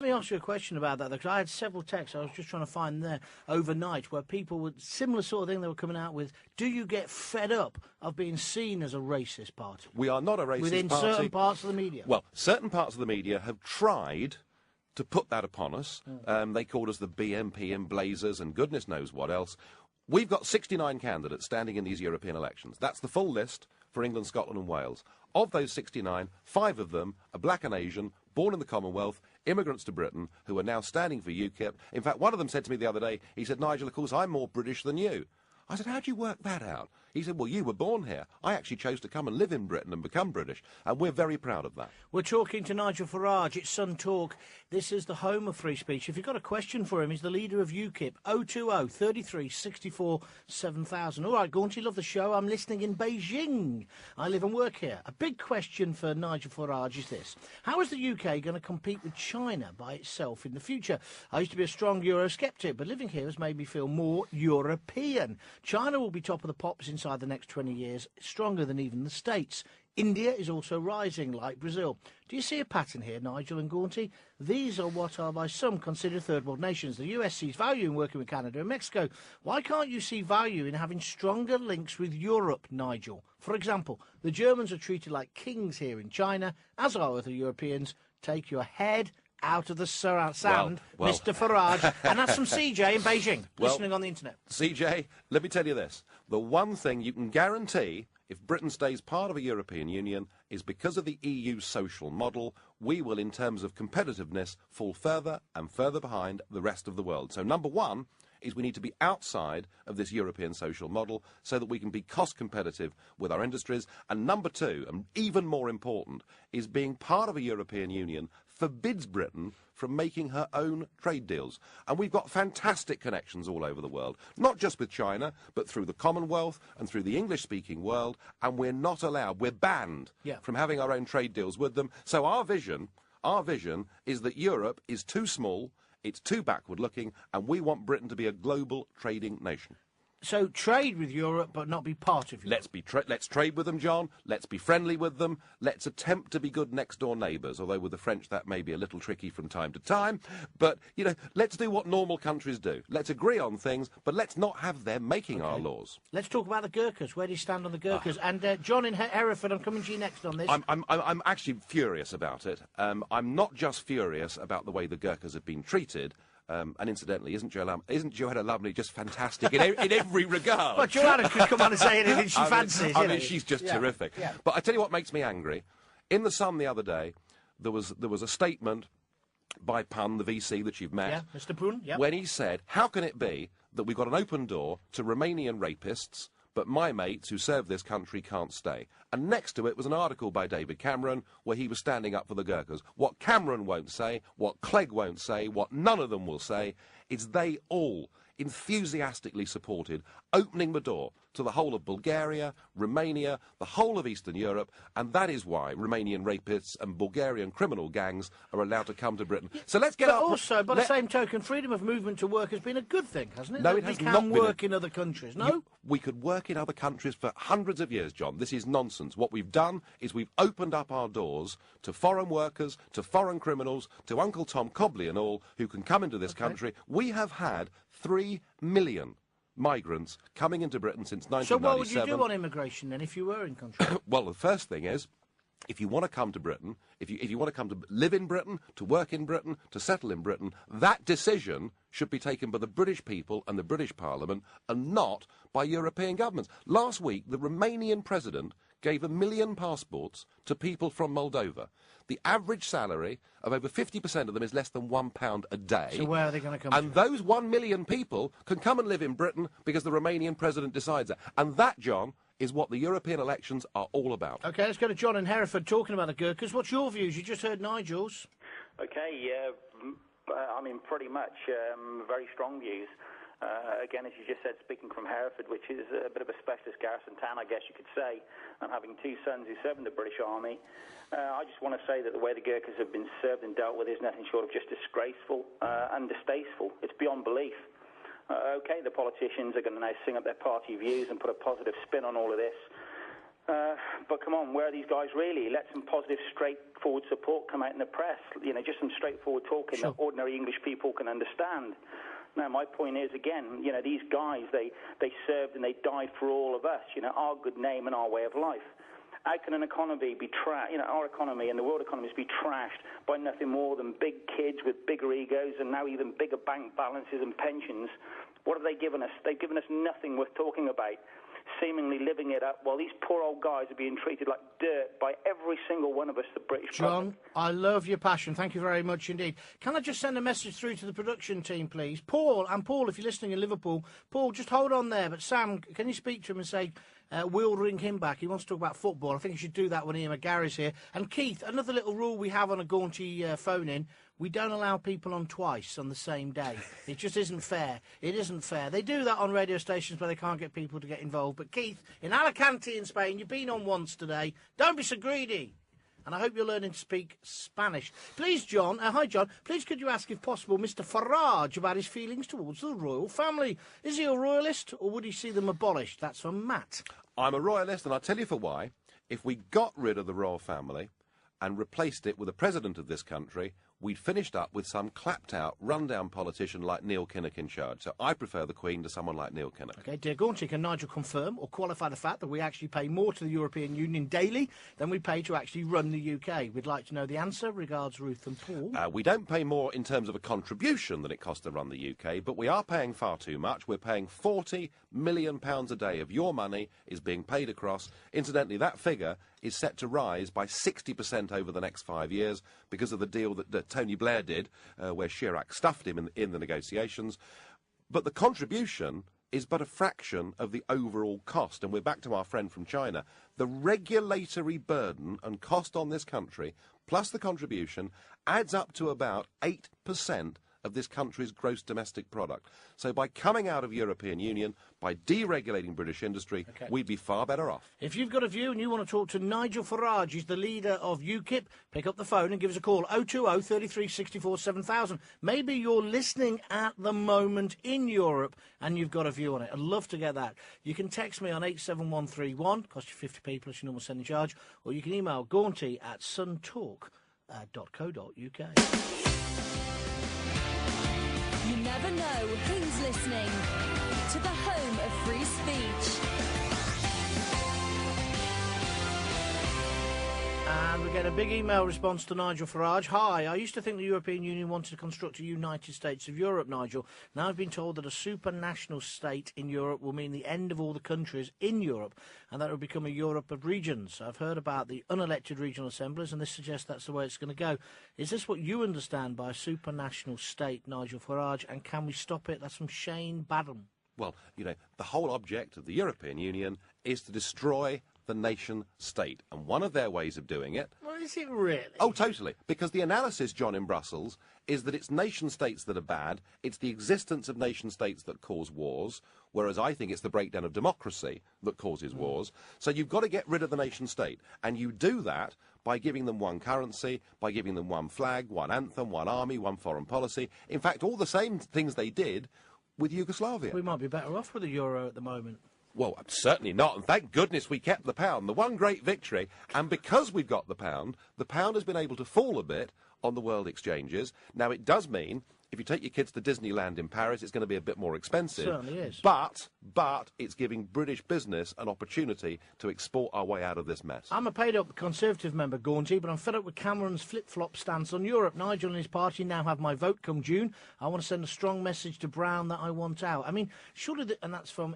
me ask you a question about that, because I had several texts I was just trying to find there overnight where people with similar sort of thing they were coming out with. Do you get fed up of being seen as a racist party? We are not a racist party. Within certain parts of the media? Well, certain parts of the media have tried to put that upon us. They called us the BNP and Blazers and goodness knows what else. We've got 69 candidates standing in these European elections. That's the full list for England, Scotland and Wales. Of those 69, 5 of them are black and Asian, born in the Commonwealth, immigrants to Britain, who are now standing for UKIP. In fact, one of them said to me the other day, he said, Nigel, of course, I'm more British than you. I said, how do you work that out? He said, well, you were born here. I actually chose to come and live in Britain and become British, and we're very proud of that. We're talking to Nigel Farage. It's Sun Talk. This is the home of free speech. If you've got a question for him, he's the leader of UKIP. 020 33 64 7000. All right, Gaunty, love the show. I'm listening in Beijing. I live and work here. A big question for Nigel Farage is this. How is the UK going to compete with China by itself in the future? I used to be a strong Eurosceptic, but living here has made me feel more European. China will be top of the pops inside the next 20 years, stronger than even the States. India is also rising, like Brazil. Do you see a pattern here, Nigel and Gaunty? These are what are by some considered third world nations. The US sees value in working with Canada and Mexico. Why can't you see value in having stronger links with Europe, Nigel? For example, the Germans are treated like kings here in China, as are other Europeans. Take your head out of the sand, well. Mr. Farage, and that's from CJ in Beijing, listening on the internet. CJ, let me tell you this. The one thing you can guarantee, if Britain stays part of a European Union, is because of the EU social model, we will, in terms of competitiveness, fall further and further behind the rest of the world. So number one is we need to be outside of this European social model so that we can be cost competitive with our industries. And number two, and even more important, is being part of a European Union forbids Britain from making her own trade deals. And we've got fantastic connections all over the world, not just with China, but through the Commonwealth and through the English-speaking world, and we're not allowed, we're banned from having our own trade deals with them. So our vision is that Europe is too small, it's too backward-looking, and we want Britain to be a global trading nation. So trade with Europe, but not be part of Europe. Let's trade with them, John. Let's be friendly with them. Let's attempt to be good next-door neighbours, although with the French that may be a little tricky from time to time. But, you know, let's do what normal countries do. Let's agree on things, but let's not have them making our laws. Let's talk about the Gurkhas. Where do you stand on the Gurkhas? And John in Hereford, I'm coming to you next on this. I'm actually furious about it. I'm not just furious about the way the Gurkhas have been treated. And incidentally, isn't Joanna Lovely just fantastic in every regard? Well, Joanna could come on and say anything she fancies. I mean, she's just terrific. Yeah. But I tell you what makes me angry. In the Sun the other day, there was a statement by Pun, the VC that you've met. Yeah, Mr. Pun, yeah. When he said, how can it be that we've got an open door to Romanian rapists, but my mates who serve this country can't stay? And next to it was an article by David Cameron where he was standing up for the Gurkhas. What Cameron won't say, what Clegg won't say, what none of them will say, is they all enthusiastically supported opening the door to the whole of Bulgaria, Romania, the whole of Eastern Europe, and that is why Romanian rapists and Bulgarian criminal gangs are allowed to come to Britain. So let's get But also, by the same token, freedom of movement to work has been a good thing, hasn't it? No, it has not been. We can work in other countries, no? We could work in other countries for hundreds of years, John. This is nonsense. What we've done is we've opened up our doors to foreign workers, to foreign criminals, to Uncle Tom Cobley and all, who can come into this country. We have had 3 million migrants coming into Britain since 1997. So what would you do on immigration, then, if you were in country? Well, the first thing is, if you want to come to Britain, if you want to come to live in Britain, to work in Britain, to settle in Britain, that decision should be taken by the British people and the British Parliament and not by European governments. Last week, the Romanian president gave 1 million passports to people from Moldova. The average salary of over 50% of them is less than £1 a day. So where are they going to come And those 1 million people can come and live in Britain because the Romanian president decides that. And that, John, is what the European elections are all about. OK, let's go to John in Hereford talking about the Gurkhas. What's your views? You just heard Nigel's. OK, I mean, pretty much very strong views. Again, as you just said, speaking from Hereford, which is a bit of a specialist garrison town, I guess you could say, and having 2 sons who served in the British Army, I just want to say that the way the Gurkhas have been served and dealt with is nothing short of just disgraceful and distasteful. It's beyond belief. OK, the politicians are going to now sing up their party views and put a positive spin on all of this. But come on, where are these guys really? Let some positive, straightforward support come out in the press. You know, just some straightforward talking that ordinary English people can understand. Now, my point is, again, you know, these guys, they served and they died for all of us, you know, our good name and our way of life. How can an economy be our economy and the world economies be trashed by nothing more than big kids with bigger egos and now even bigger bank balances and pensions? What have they given us? They've given us nothing worth talking about, seemingly living it up, while these poor old guys are being treated like dirt by every single one of us, the British public. John, I love your passion. Thank you very much indeed. Can I just send a message through to the production team, please? Paul, if you're listening in Liverpool, Paul, just hold on there. But Sam, can you speak to him and say, we'll ring him back. He wants to talk about football. I think you should do that when Ian McGarry's here. And Keith, another little rule we have on a Gaunty phone-in, we don't allow people on twice on the same day. It just isn't fair. It isn't fair. They do that on radio stations where they can't get people to get involved. But Keith, in Alicante in Spain, you've been on once today. Don't be so greedy. And I hope you're learning to speak Spanish. Please, John, hi, John, please could you ask, if possible, Mr Farage about his feelings towards the royal family? Is he a royalist, or would he see them abolished? That's from Matt. I'm a royalist, and I'll tell you for why. If we got rid of the royal family and replaced it with a president of this country, we'd finished up with some clapped-out, run-down politician like Neil Kinnock in charge. So I prefer the Queen to someone like Neil Kinnock. OK, dear Gaunty, can Nigel confirm or qualify the fact that we actually pay more to the European Union daily than we pay to actually run the UK? We'd like to know the answer. Regards, Ruth and Paul. We don't pay more in terms of a contribution than it costs to run the UK, but we are paying far too much. We're paying £40 million a day of your money is being paid across. Incidentally, that figure is set to rise by 60% over the next 5 years because of the deal that Tony Blair did, where Chirac stuffed him in the negotiations. But the contribution is but a fraction of the overall cost. And we're back to our friend from China. The regulatory burden and cost on this country, plus the contribution, adds up to about 8% of this country's gross domestic product. So by coming out of European Union, by deregulating British industry, we'd be far better off. If you've got a view and you want to talk to Nigel Farage, he's the leader of UKIP, pick up the phone and give us a call, 020 33 64 7000. Maybe you're listening at the moment in Europe and you've got a view on it. I'd love to get that. You can text me on 87131, cost you 50p plus your normal sending charge, or you can email gaunty@suntalk.co.uk. You never know who's listening to the home of free speech. And we get a big email response to Nigel Farage. Hi, I used to think the European Union wanted to construct a United States of Europe, Nigel. Now I've been told that a supranational state in Europe will mean the end of all the countries in Europe, and that it will become a Europe of regions. I've heard about the unelected regional assemblies, and this suggests that's the way it's going to go. Is this what you understand by a supranational state, Nigel Farage, and can we stop it? That's from Shane Badham. Well, you know, the whole object of the European Union is to destroy the nation state. And one of their ways of doing it... Well, is it really? Oh, totally. Because the analysis, John, in Brussels, is that it's nation states that are bad, it's the existence of nation states that cause wars, whereas I think it's the breakdown of democracy that causes wars. So you've got to get rid of the nation state. And you do that by giving them one currency, by giving them one flag, one anthem, one army, one foreign policy. In fact, all the same things they did with Yugoslavia. We might be better off with the euro at the moment. Well, certainly not, and thank goodness we kept the pound, the one great victory. And because we've got the pound has been able to fall a bit on the world exchanges. Now, it does mean, if you take your kids to Disneyland in Paris, it's going to be a bit more expensive. It certainly is. But it's giving British business an opportunity to export our way out of this mess. I'm a paid-up Conservative member, Gaunty, but I'm fed up with Cameron's flip-flop stance on Europe. Nigel and his party now have my vote come June. I want to send a strong message to Brown that I want out. I mean, surely, and that's from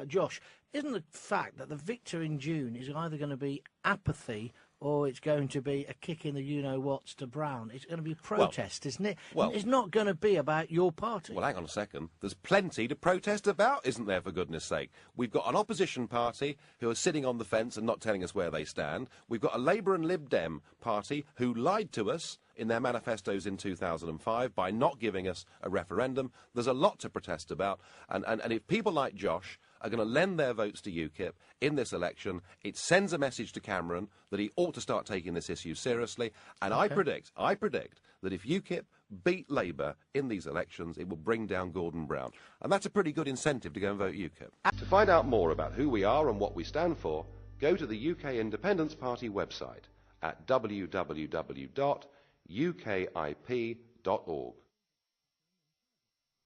Josh, isn't the fact that the victor in June is either going to be apathy or it's going to be a kick in the you-know-whats to Brown? It's going to be protest, isn't it? Well, it's not going to be about your party. Well, hang on a second. There's plenty to protest about, isn't there, for goodness sake? We've got an opposition party who are sitting on the fence and not telling us where they stand. We've got a Labour and Lib Dem party who lied to us in their manifestos in 2005 by not giving us a referendum. There's a lot to protest about. And if people like Josh are going to lend their votes to UKIP in this election, it sends a message to Cameron that he ought to start taking this issue seriously. And I predict that if UKIP beat Labour in these elections, it will bring down Gordon Brown. And that's a pretty good incentive to go and vote UKIP. To find out more about who we are and what we stand for, go to the UK Independence Party website at www.ukip.org.